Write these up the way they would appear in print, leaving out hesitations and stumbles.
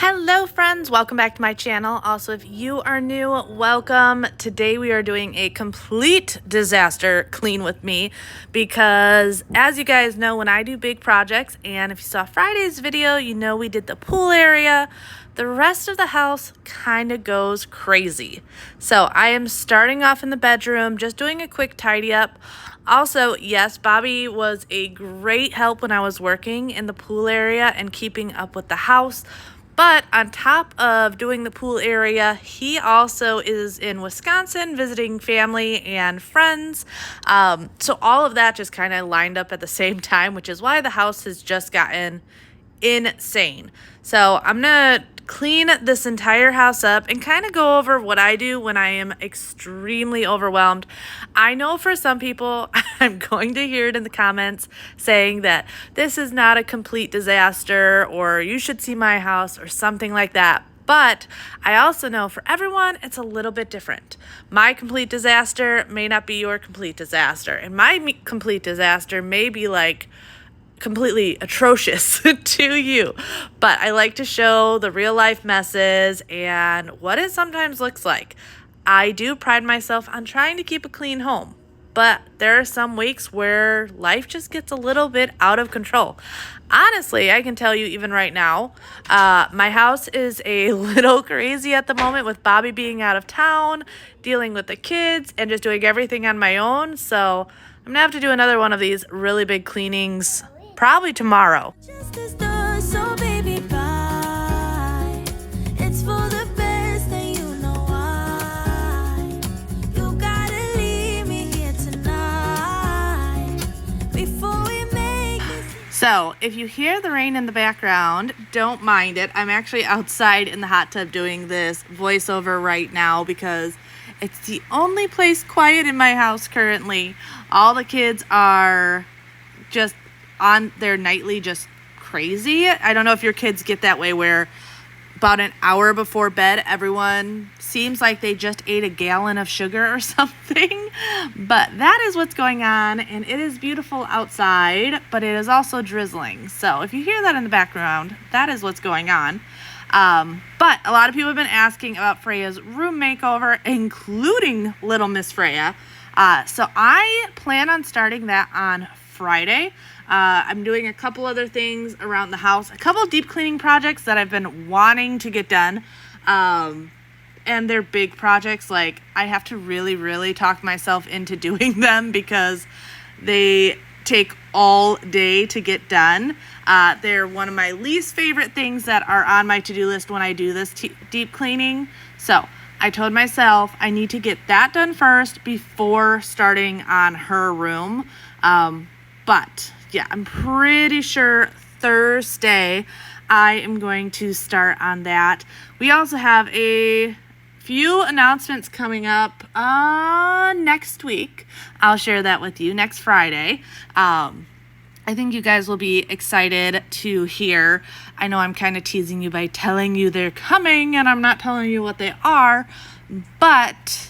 Hello friends, welcome back to my channel. Also, if you are new, welcome. Today we are doing a complete disaster clean with me because as you guys know, when I do big projects, and if you saw Friday's video, you know we did the pool area, the rest of the house kind of goes crazy. So I am starting off in the bedroom, just doing a quick tidy up. Also, yes, Bobby was a great help when I was working in the pool area and keeping up with the house. But on top of doing the pool area, he also is in Wisconsin visiting family and friends. So all of that just kind of lined up at the same time, which is why the house has just gotten insane. So I'm gonna clean this entire house up and kind of go over what I do when I am extremely overwhelmed. I know for some people, I'm going to hear it in the comments saying that this is not a complete disaster or you should see my house or something like that. But I also know for everyone, it's a little bit different. My complete disaster may not be your complete disaster. And my complete disaster may be like completely atrocious to you, but I like to show the real life messes and what it sometimes looks like. I do pride myself on trying to keep a clean home, but there are some weeks where life just gets a little bit out of control. Honestly, I can tell you even right now, my house is a little crazy at the moment with Bobby being out of town, dealing with the kids, and just doing everything on my own. So I'm gonna have to do another one of these really big cleanings probably tomorrow. Just as the so baby bye. It's for the best and you know why. You gotta leave me here tonight before we make this. So if you hear the rain in the background, don't mind it. I'm actually outside in the hot tub doing this voiceover right now because it's the only place quiet in my house currently. All the kids are just on their nightly just crazy. I don't know if your kids get that way where about an hour before bed, everyone seems like they just ate a gallon of sugar or something. But that is what's going on, and it is beautiful outside, but it is also drizzling. So if you hear that in the background, that is what's going on. But a lot of people have been asking about Freya's room makeover, including little Miss Freya. So I plan on starting that on Friday. I'm doing a couple other things around the house, a couple deep cleaning projects that I've been wanting to get done. And they're big projects. Like I have to really talk myself into doing them because they take all day to get done. They're one of my least favorite things that are on my to-do list when I do this deep cleaning. So I told myself I need to get that done first before starting on her room. But yeah, I'm pretty sure Thursday I am going to start on that. We also have a few announcements coming up next week. I'll share that with you next Friday. I think you guys will be excited to hear. I know I'm kind of teasing you by telling you they're coming and I'm not telling you what they are, but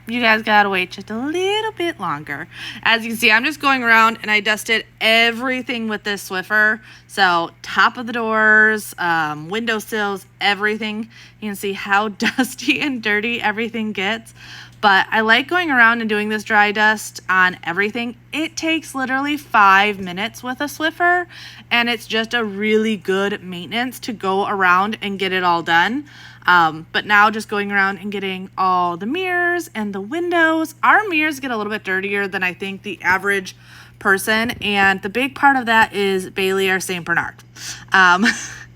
you guys gotta wait just a little bit longer. As you can see, I'm just going around and I dusted everything with this Swiffer. So top of the doors, windowsills, everything. You can see how dusty and dirty everything gets. But I like going around and doing this dry dust on everything. It takes literally 5 minutes with a Swiffer, and it's just a really good maintenance to go around and get it all done. But now just going around and getting all the mirrors and the windows. Our mirrors get a little bit dirtier than I think the average person, and the big part of that is Bailey, our St. Bernard.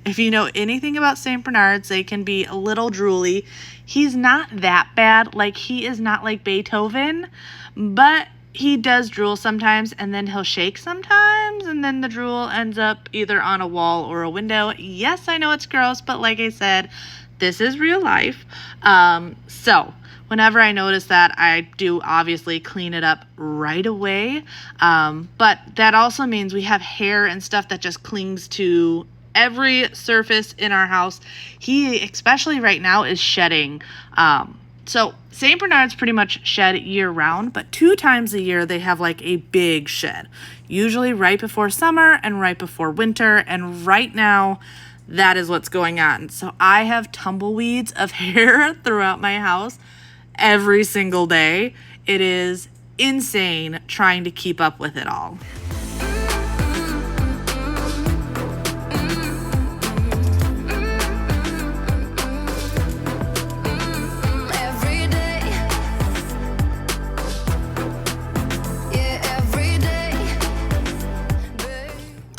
If you know anything about St. Bernards, they can be a little drooly. He's not that bad. Like, he is not like Beethoven, but he does drool sometimes, and then he'll shake sometimes, and then the drool ends up either on a wall or a window. Yes, I know it's gross, but like I said, this is real life. So whenever I notice that, I do obviously clean it up right away. But that also means we have hair and stuff that just clings to every surface in our house. He, especially right now, is shedding. So St. Bernards pretty much shed year round, but 2 times a year they have like a big shed. Usually right before summer and right before winter. And right now that is what's going on. So I have tumbleweeds of hair throughout my house every single day. It is insane trying to keep up with it all.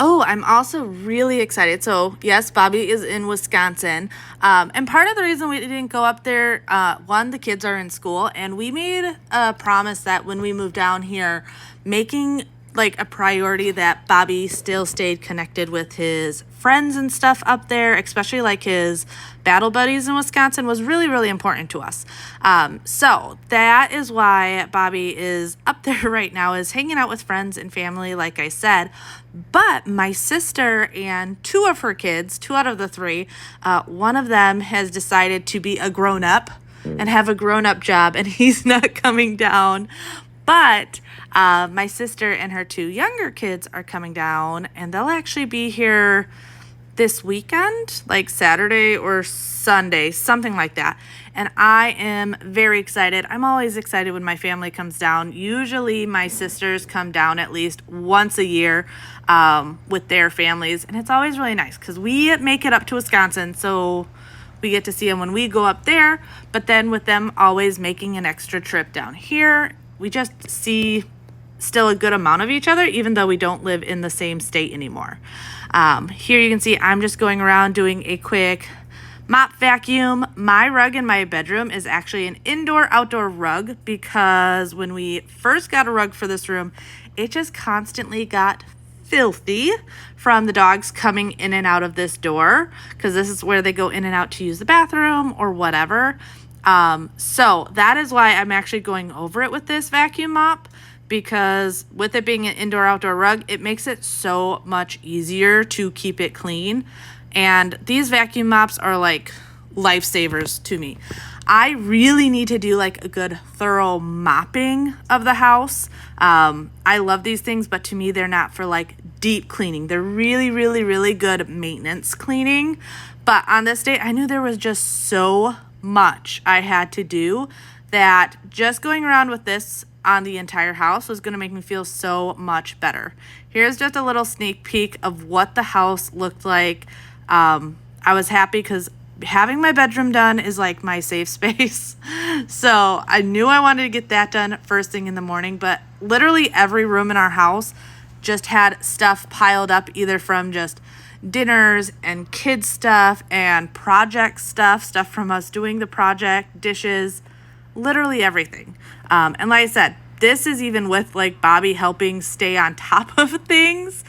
Oh, I'm also really excited. So, yes, Bobby is in Wisconsin. And part of the reason we didn't go up there, one, the kids are in school, and we made a promise that when we moved down here, making like a priority that Bobby still stayed connected with his friends and stuff up there, especially like his battle buddies in Wisconsin, was really, really important to us. So that is why Bobby is up there right now, is hanging out with friends and family, like I said. But my sister and two of her kids, 2 out of the 3, one of them has decided to be a grown-up and have a grown-up job, and he's not coming down. But my sister and her 2 younger kids are coming down, and they'll actually be here this weekend, like Saturday or Sunday, something like that. And I am very excited. I'm always excited when my family comes down. Usually my sisters come down at least once a year with their families, and it's always really nice because we make it up to Wisconsin, so we get to see them when we go up there. But then with them always making an extra trip down here, we just see still a good amount of each other, even though we don't live in the same state anymore. Here you can see I'm just going around doing a quick mop vacuum. My rug in my bedroom is actually an indoor-outdoor rug because when we first got a rug for this room, it just constantly got filthy from the dogs coming in and out of this door, because this is where they go in and out to use the bathroom or whatever. So that is why I'm actually going over it with this vacuum mop, because with it being an indoor-outdoor rug, it makes it so much easier to keep it clean. And these vacuum mops are like lifesavers to me. I really need to do like a good thorough mopping of the house. I love these things, but to me, they're not for like deep cleaning. They're really, really, really good maintenance cleaning. But on this day, I knew there was just so much I had to do that just going around with this on the entire house was going to make me feel so much better. Here's just a little sneak peek of what the house looked like. I was happy because having my bedroom done is like my safe space. So I knew I wanted to get that done first thing in the morning, but literally every room in our house just had stuff piled up, either from just dinners and kids stuff and project stuff from us doing the project, dishes, literally everything. And like I said, this is even with like Bobby helping stay on top of things.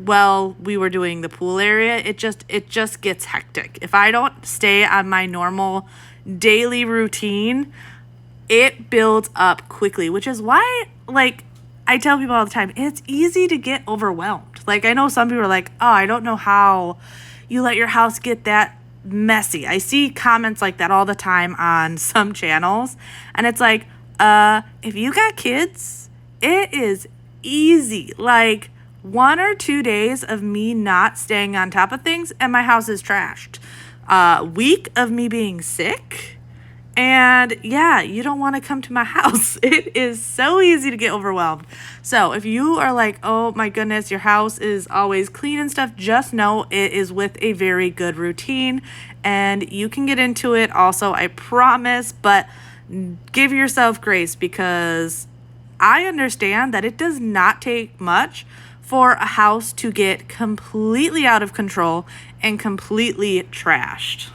While we were doing the pool area, it just gets hectic. If I don't stay on my normal daily routine, it builds up quickly, which is why, like, I tell people all the time, it's easy to get overwhelmed. Like, I know some people are like, oh, I don't know how you let your house get that messy. I see comments like that all the time on some channels, and it's like, if you got kids, it is easy. Like, 1 or 2 days of me not staying on top of things and my house is trashed. Week of me being sick, and yeah, you don't want to come to my house. It is so easy to get overwhelmed. So if you are like, oh my goodness, your house is always clean and stuff, just know it is with a very good routine, and you can get into it also, I promise. But give yourself grace, because I understand that it does not take much for a house to get completely out of control and completely trashed.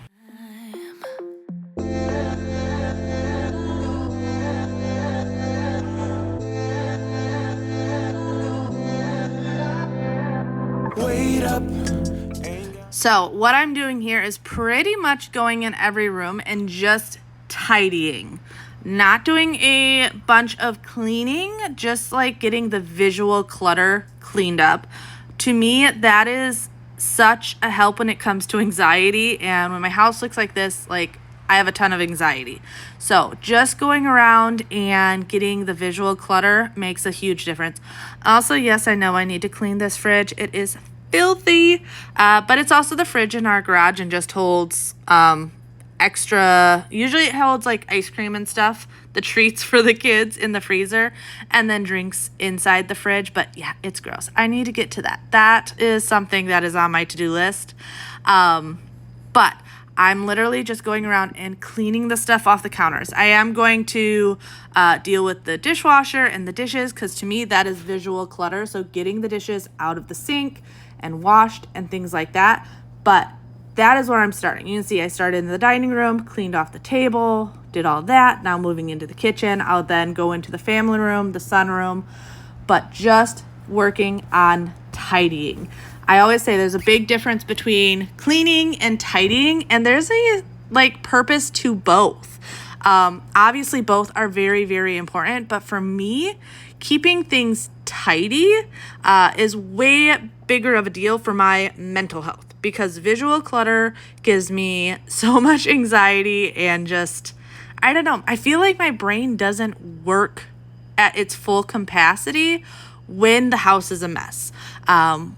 So what I'm doing here is pretty much going in every room and just tidying. Not doing a bunch of cleaning, just like getting the visual clutter cleaned up. To me, that is such a help when it comes to anxiety. And when my house looks like this, like, I have a ton of anxiety. So just going around and getting the visual clutter makes a huge difference. Also, yes, I know I need to clean this fridge. It is filthy, but it's also the fridge in our garage and just holds extra. Usually it holds like ice cream and stuff, the treats for the kids in the freezer, and then drinks inside the fridge. But yeah, it's gross. I need to get to that. That is something that is on my to-do list. But I'm literally just going around and cleaning the stuff off the counters. I am going to deal with the dishwasher and the dishes, because to me that is visual clutter. So getting the dishes out of the sink and washed and things like that. But that is where I'm starting. You can see I started in the dining room, cleaned off the table, did all that. Now moving into the kitchen. I'll then go into the family room, the sunroom, but just working on tidying. I always say there's a big difference between cleaning and tidying, and there's a purpose to both. Obviously both are very, very important, but for me, keeping things tidy is way bigger of a deal for my mental health, because visual clutter gives me so much anxiety and just, I don't know, I feel like my brain doesn't work at its full capacity when the house is a mess,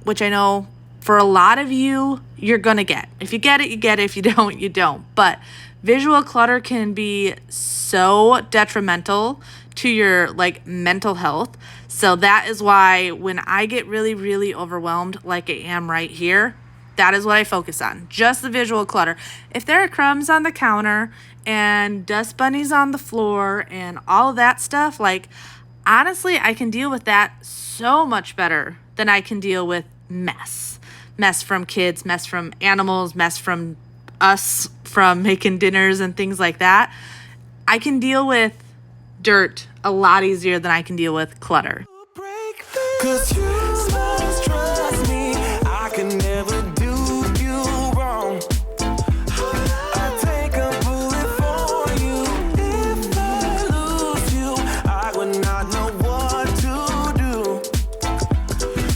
which I know for a lot of you, you're going to get. If you get it, you get it. If you don't, you don't. But visual clutter can be so detrimental to your mental health. So that is why when I get really, really overwhelmed like I am right here, that is what I focus on. Just the visual clutter. If there are crumbs on the counter and dust bunnies on the floor and all of that stuff, honestly, I can deal with that so much better than I can deal with mess. Mess from kids, mess from animals, mess from us, from making dinners and things like that. I can deal with dirt a lot easier than I can deal with clutter. 'Cause you must trust me, I can never do you wrong. I'll take a bullet for you. If I lose you, I would not know what to do.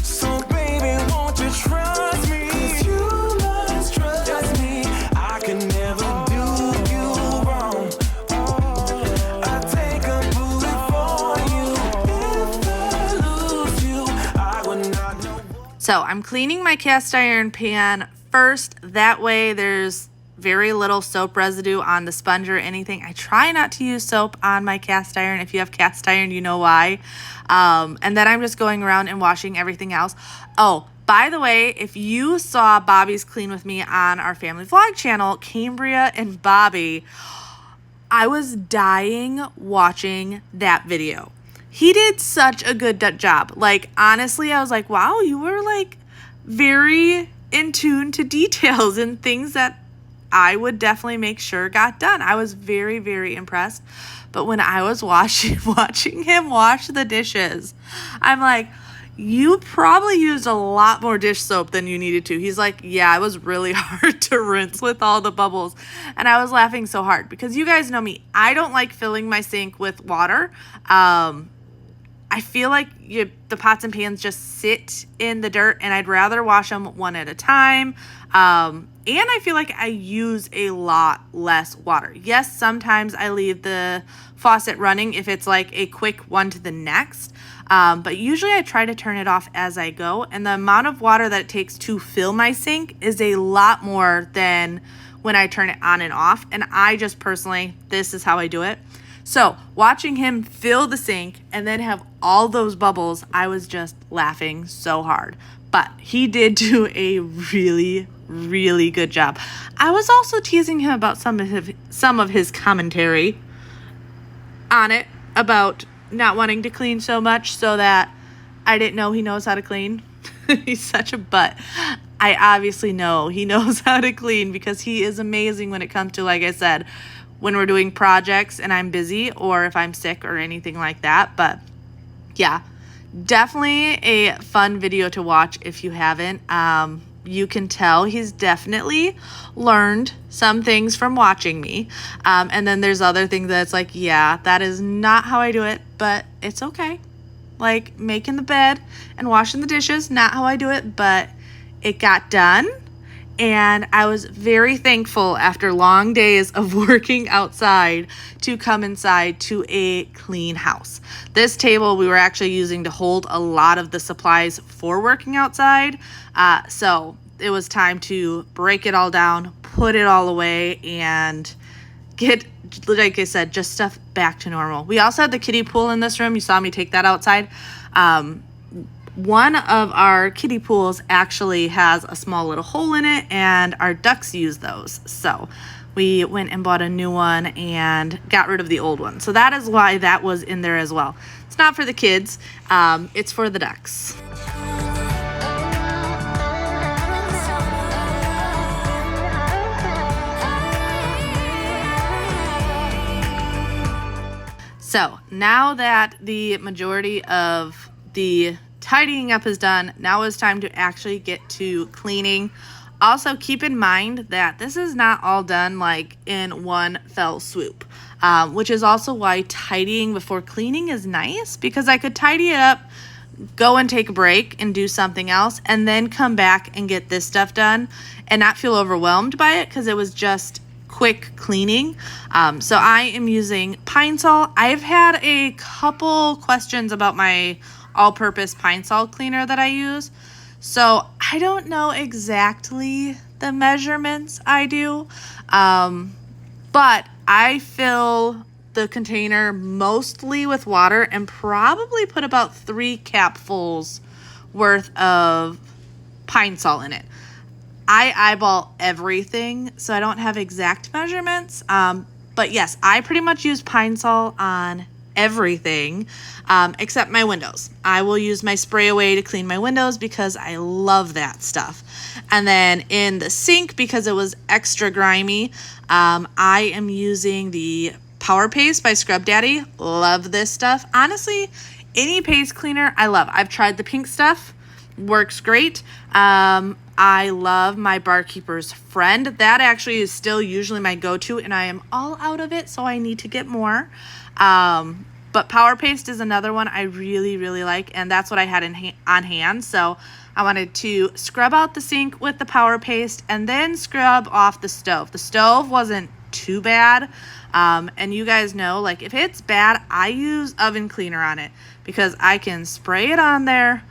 So baby, won't you trust me? 'Cause you must trust me, I can never do you wrong. I'll take a bullet for you. If I lose you, I would not know. So I'm cleaning my cast iron pan first. That way there's very little soap residue on the sponge or anything. I try not to use soap on my cast iron. If you have cast iron, you know why. And then I'm just going around and washing everything else. Oh, by the way, if you saw Bobby's Clean With Me on our family vlog channel, Cambriea and Bobby, I was dying watching that video. He did such a good job. Honestly, I was like, wow, you were very in tune to details and things that I would definitely make sure got done. I was very, very impressed. But when I was watching him wash the dishes, I'm like, you probably used a lot more dish soap than you needed to. He's like, yeah, it was really hard to rinse with all the bubbles. And I was laughing so hard because you guys know me. I don't like filling my sink with water. I feel like the pots and pans just sit in the dirt, and I'd rather wash them one at a time. And I feel like I use a lot less water. Yes, sometimes I leave the faucet running if it's a quick one to the next. But usually I try to turn it off as I go. And the amount of water that it takes to fill my sink is a lot more than when I turn it on and off. And I just personally, this is how I do it. So watching him fill the sink and then have all those bubbles, I was just laughing so hard. But he did do a really, really good job. I was also teasing him about some of his commentary on it about not wanting to clean so much, so that I didn't know he knows how to clean. He's such a butt. I obviously know he knows how to clean because he is amazing when it comes to, like I said, when we're doing projects and I'm busy or if I'm sick or anything like that. But yeah, definitely a fun video to watch if you haven't. You can tell he's definitely learned some things from watching me. And then there's other things that's yeah, that is not how I do it, but it's okay. Making the bed and washing the dishes, not how I do it, but it got done. and I was very thankful after long days of working outside to come inside to a clean house. This table we were actually using to hold a lot of the supplies for working outside. So it was time to break it all down, put it all away, and get, like I said, just stuff back to normal. We also had the kiddie pool in this room. You saw me take that outside. One of our kiddie pools actually has a small little hole in it, and our ducks use those. So we went and bought a new one and got rid of the old one. So that is why that was in there as well. It's not for the kids. It's for the ducks. So now that the majority of the tidying up is done, now it's time to actually get to cleaning. Also, keep in mind that this is not all done like in one fell swoop, which is also why tidying before cleaning is nice, because I could tidy it up, go and take a break and do something else, and then come back and get this stuff done and not feel overwhelmed by it because it was just quick cleaning. So I am using Pine Sol. I've had a couple questions about my all-purpose Pine Sol cleaner that I use. So I don't know exactly the measurements I do, but I fill the container mostly with water and probably put about 3 capfuls worth of Pine Sol in it. I eyeball everything, so I don't have exact measurements. But yes, I pretty much use Pine Sol on everything except my windows. I will use my spray away to clean my windows because I love that stuff. And then in the sink, because it was extra grimy, I am using the Power Paste by Scrub Daddy. Love this stuff. Honestly, any paste cleaner I love. I've tried the pink stuff. Works great. I love my Barkeeper's Friend. That actually is still usually my go-to, and I am all out of it, so I need to get more. But Power Paste is another one I really, really like, and that's what I had on hand. So I wanted to scrub out the sink with the Power Paste and then scrub off the stove. The stove wasn't too bad. And you guys know, like, if it's bad, I use oven cleaner on it because I can spray it on there,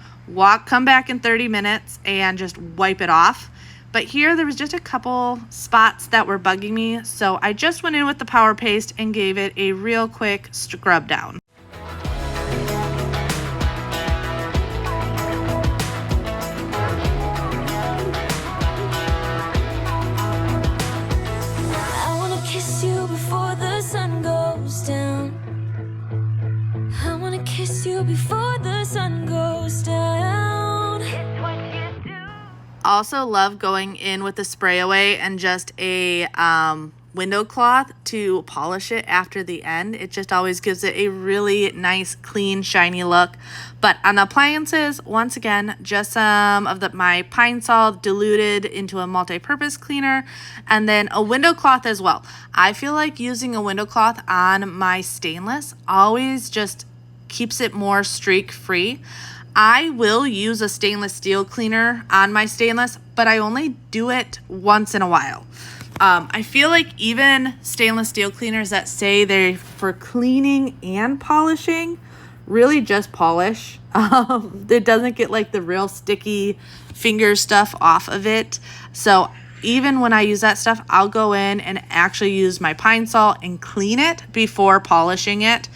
come back in 30 minutes and just wipe it off. But here there was just a couple spots that were bugging me, so I just went in with the Power Paste and gave it a real quick scrub down. I wanna kiss you before the sun goes down. I wanna kiss you before the sun goes down. Also love going in with the spray away and just a window cloth to polish it after the end. It just always gives it a really nice, clean, shiny look. But on the appliances, once again, just some of my Pine Sol diluted into a multi-purpose cleaner, and then a window cloth as well. I feel like using a window cloth on my stainless always just keeps it more streak free. I will use a stainless steel cleaner on my stainless, but I only do it once in a while. I feel like even stainless steel cleaners that say they're for cleaning and polishing really just polish. It doesn't get like the real sticky finger stuff off of it. So even when I use that stuff, I'll go in and actually use my Pine Sol and clean it before polishing it.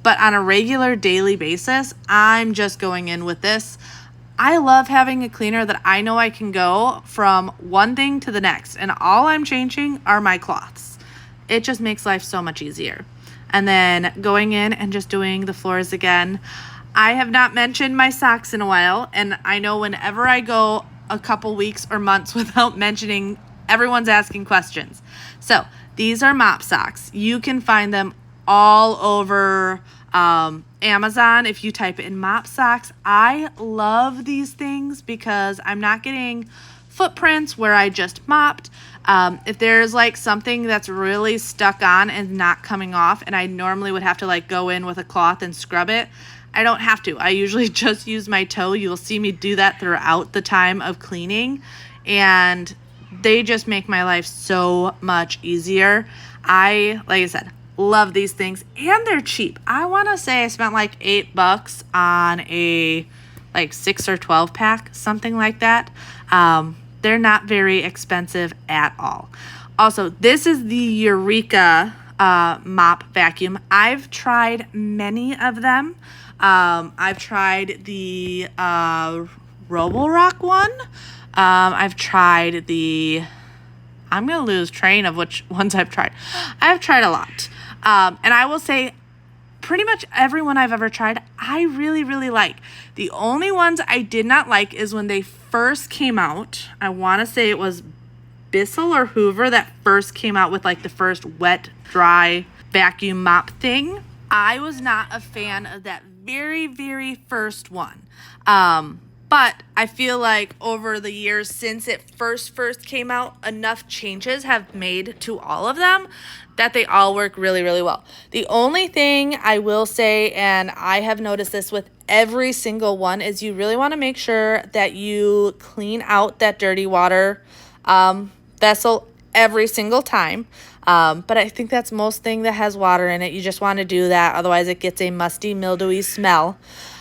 But on a regular daily basis, I'm just going in with this. I love having a cleaner that I know I can go from one thing to the next, and all I'm changing are my cloths. It just makes life so much easier. And then going in and just doing the floors again. I have not mentioned my socks in a while, and I know whenever I go a couple weeks or months without mentioning, everyone's asking questions. So these are mop socks. You can find them all over Amazon if you type in mop socks. I love these things because I'm not getting footprints where I just mopped. If there's like something that's really stuck on and not coming off, and I normally would have to like go in with a cloth and scrub it, I don't have to. I usually just use my toe. You'll see me do that throughout the time of cleaning, and They just make my life so much easier. Like I said, love these things, and they're cheap. I want to say I spent like $8 on a like 6 or 12 pack, something like that. They're not very expensive at all. Also, this is the Eureka mop vacuum. I've tried many of them. I've tried the Roborock one. I've tried I'm going to lose train of which ones I've tried. I've tried a lot. And I will say pretty much everyone I've ever tried, I really, really like. The only ones I did not like is when they first came out. I want to say it was Bissell or Hoover that first came out with like the first wet, dry vacuum mop thing. I was not a fan of that very, very first one. But I feel like over the years since it first came out, enough changes have made to all of them that they all work really, really well. The only thing I will say, and I have noticed this with every single one, is you really want to make sure that you clean out that dirty water vessel every single time. But I think that's most thing that has water in it. You just want to do that. Otherwise, it gets a musty, mildewy smell.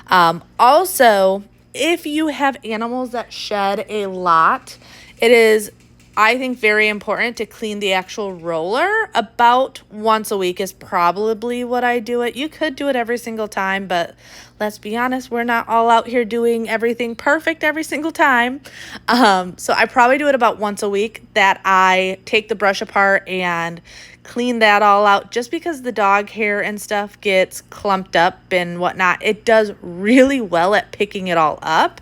Also, if you have animals that shed a lot, it is, I think, very important to clean the actual roller. About once a week is probably what I do it. You could do it every single time, but let's be honest, we're not all out here doing everything perfect every single time. So I probably do it about once a week, that I take the brush apart and clean that all out, just because the dog hair and stuff gets clumped up and whatnot. It does really well at picking it all up.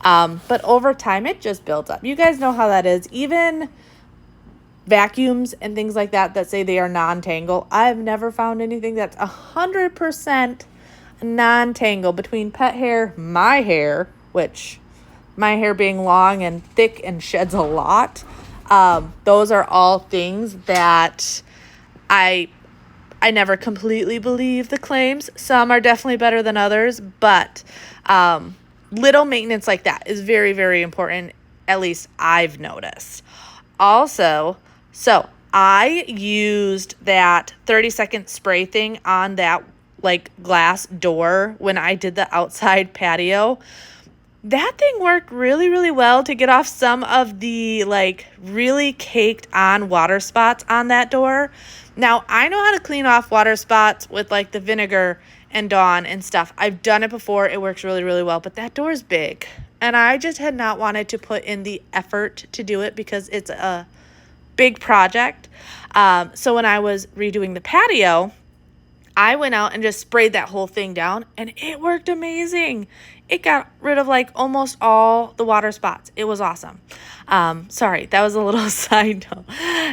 But over time, it just builds up. You guys know how that is. Even vacuums and things like that say they are non-tangle. I've never found anything that's 100% non-tangle between pet hair, my hair, which my hair being long and thick and sheds a lot. Those are all things that I never completely believe the claims. Some are definitely better than others, but little maintenance like that is very, very important. At least I've noticed. Also, so I used that 30-second spray thing on that like glass door when I did the outside patio. That thing worked really, really well to get off some of the like really caked on water spots on that door. Now, I know how to clean off water spots with like the vinegar and Dawn and stuff. I've done it before. It works really, really well. But that door is big. And I just had not wanted to put in the effort to do it because it's a big project. So when I was redoing the patio, I went out and just sprayed that whole thing down, and it worked amazing. It got rid of like almost all the water spots. It was awesome. Sorry, that was a little side note.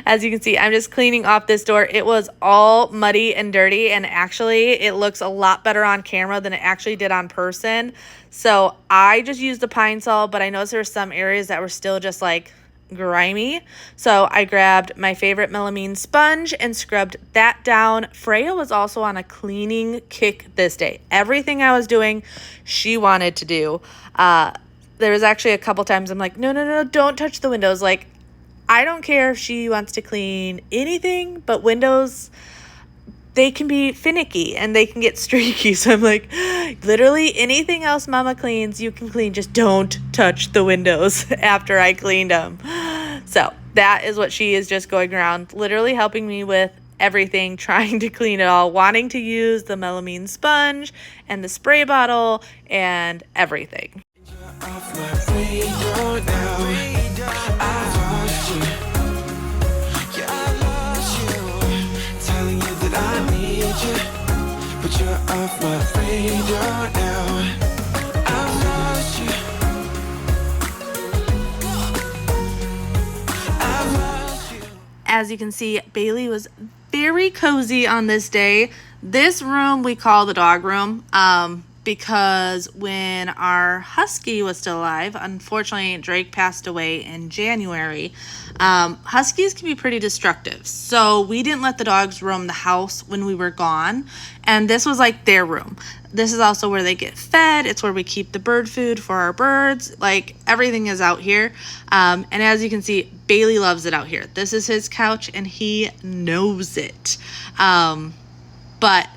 As you can see, I'm just cleaning off this door. It was all muddy and dirty, and actually it looks a lot better on camera than it actually did on person. So I just used the Pine Sol, but I noticed there were some areas that were still just like grimy. So I grabbed my favorite melamine sponge and scrubbed that down. Freya was also on a cleaning kick this day. Everything I was doing, she wanted to do. There was actually a couple times I'm like, no, don't touch the windows. Like, I don't care if she wants to clean anything, but windows, they can be finicky and they can get streaky. So I'm like, literally anything else mama cleans, you can clean. Just don't touch the windows after I cleaned them. So that is what she is just going around, literally helping me with everything, trying to clean it all, wanting to use the melamine sponge and the spray bottle and everything. Off my radar now. I lost you. Yeah, I lost you. Telling you that I need you, but you're off my radar now. I lost you. I lost you. As you can see, Bailey was very cozy on this day. This room we call the dog room. because when our husky was still alive, unfortunately Drake passed away in January, huskies can be pretty destructive. So we didn't let the dogs roam the house when we were gone, and this was like their room. This is also where they get fed. It's where we keep the bird food for our birds. Like, everything is out here. And as you can see, Bailey loves it out here. This is his couch, and he knows it. But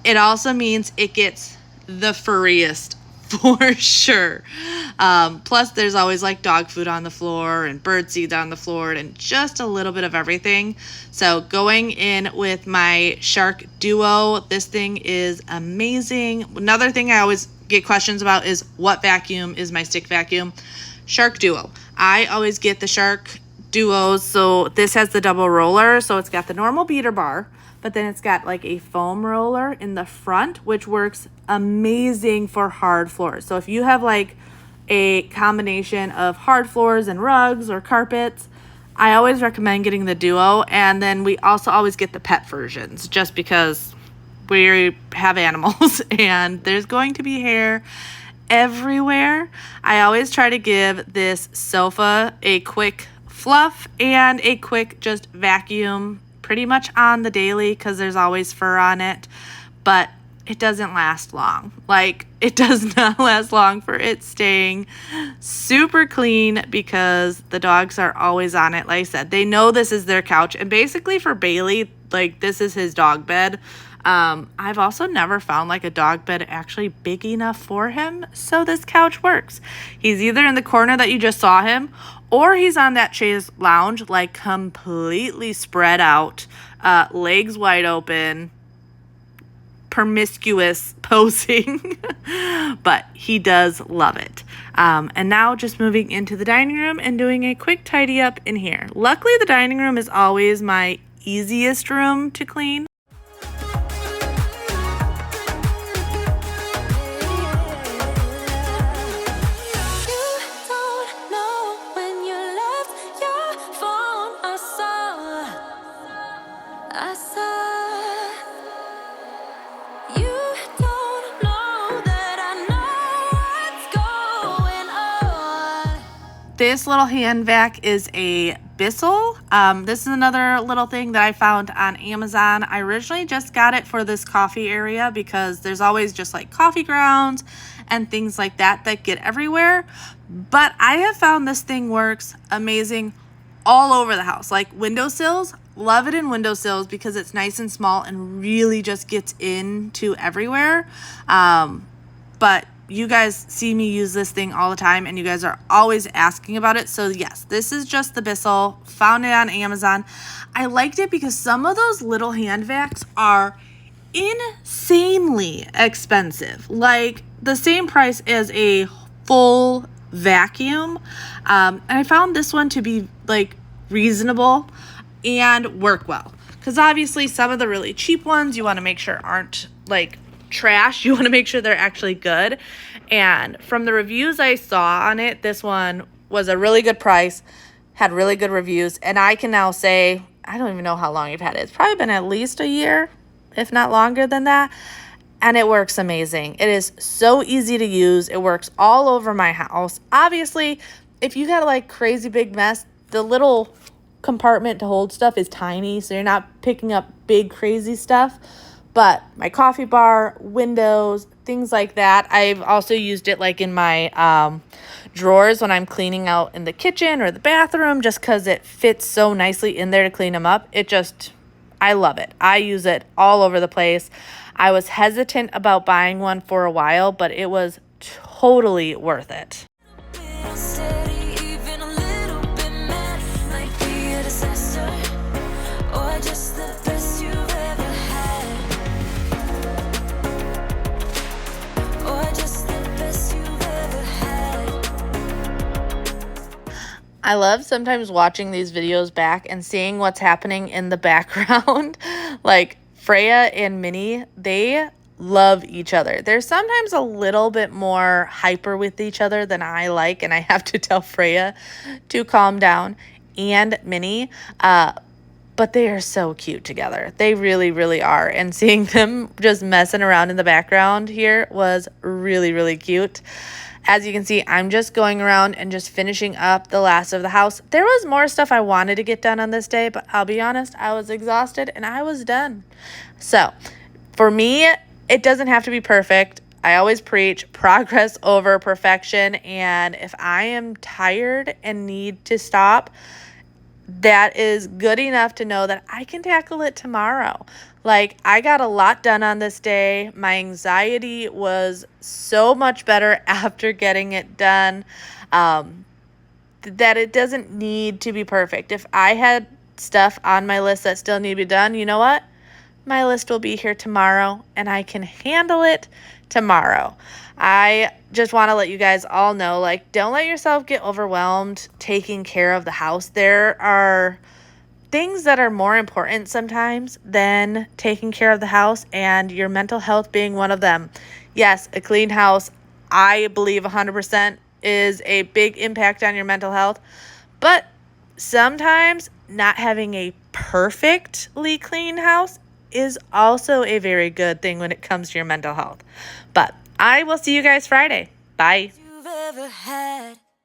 it also means it gets the furriest for sure. Plus, there's always like dog food on the floor and bird seeds on the floor and just a little bit of everything. So going in with my Shark Duo, this thing is amazing. Another thing I always get questions about is what vacuum is my stick vacuum. Shark Duo. I always get the Shark Duos. So this has the double roller. So it's got the normal beater bar, but then it's got like a foam roller in the front, which works amazing for hard floors. So if you have like a combination of hard floors and rugs or carpets, I always recommend getting the Duo. And then we also always get the pet versions just because we have animals and there's going to be hair everywhere. I always try to give this sofa a quick fluff and a quick just vacuum pretty much on the daily because there's always fur on it, but it doesn't last long. Like, it does not last long for it staying super clean because the dogs are always on it. Like I said, they know this is their couch, and basically for Bailey, like, this is his dog bed. I've also never found like a dog bed actually big enough for him, so this couch works. He's either in the corner that you just saw him, or he's on that chaise lounge, like completely spread out, legs wide open, promiscuous posing, but he does love it. And now just moving into the dining room and doing a quick tidy up in here. Luckily, the dining room is always my easiest room to clean. This little hand vac is a Bissell. This is another little thing that I found on Amazon. I originally just got it for this coffee area because there's always just like coffee grounds and things like that that get everywhere. But I have found this thing works amazing all over the house. Like windowsills, love it in windowsills because it's nice and small and really just gets into everywhere. But you guys see me use this thing all the time, and you guys are always asking about it. So yes, this is just the Bissell. Found it on Amazon. I liked it because some of those little hand vacs are insanely expensive. Like the same price as a full vacuum. And I found this one to be like reasonable and work well. Because obviously some of the really cheap ones you want to make sure aren't like trash. You want to make sure they're actually good. And from the reviews I saw on it, this one was a really good price, had really good reviews, and I can now say, I don't even know how long you've had it. It's probably been at least a year, if not longer than that, and it works amazing. It is so easy to use. It works all over my house. Obviously, if you got a like crazy big mess, the little compartment to hold stuff is tiny, so you're not picking up big crazy stuff. But my coffee bar, windows, things like that. I've also used it like in my drawers when I'm cleaning out in the kitchen or the bathroom, just because it fits so nicely in there to clean them up. I love it. I use it all over the place. I was hesitant about buying one for a while, but it was totally worth it. I love sometimes watching these videos back and seeing what's happening in the background. Like Freya and Minnie, they love each other. They're sometimes a little bit more hyper with each other than I like, and I have to tell Freya to calm down, and Minnie. but they are so cute together. They really, really are. And seeing them just messing around in the background here was really, really cute. As you can see, I'm just going around and just finishing up the last of the house. There was more stuff I wanted to get done on this day, but I'll be honest, I was exhausted and I was done. So for me, it doesn't have to be perfect. I always preach progress over perfection. And if I am tired and need to stop, that is good enough to know that I can tackle it tomorrow. Like, I got a lot done on this day. My anxiety was so much better after getting it done, that it doesn't need to be perfect. If I had stuff on my list that still need to be done, you know what? My list will be here tomorrow and I can handle it tomorrow. I just want to let you guys all know, like, don't let yourself get overwhelmed taking care of the house. There are things that are more important sometimes than taking care of the house, and your mental health being one of them. Yes, a clean house, I believe 100% is a big impact on your mental health, but sometimes not having a perfectly clean house is also a very good thing when it comes to your mental health. But I will see you guys Friday. Bye. You've ever had.